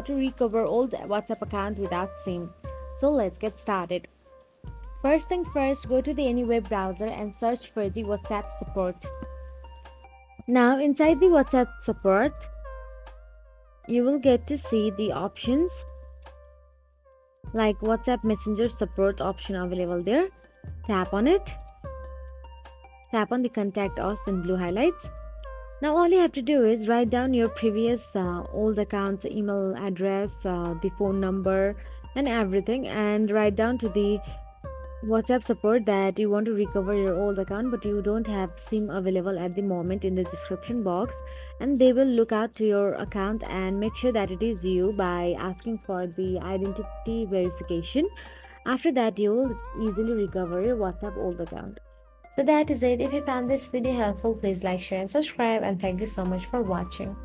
to recover old WhatsApp account without SIM. So let's get started. First thing first, go to the any web browser and search for the WhatsApp support. Now inside the WhatsApp support, you will get to see the options like WhatsApp Messenger support option available there. Tap on it. Tap on the contact us in blue highlights. Now all you have to do is write down your previous old account email address, the phone number and everything, and write down to the WhatsApp support that you want to recover your old account but you don't have SIM available at the moment in the description box, and they will look out to your account and make sure that it is you by asking for the identity verification. After that, you will easily recover your WhatsApp old account. So that is it. If you found this video helpful, please like, share and subscribe, and thank you so much for watching.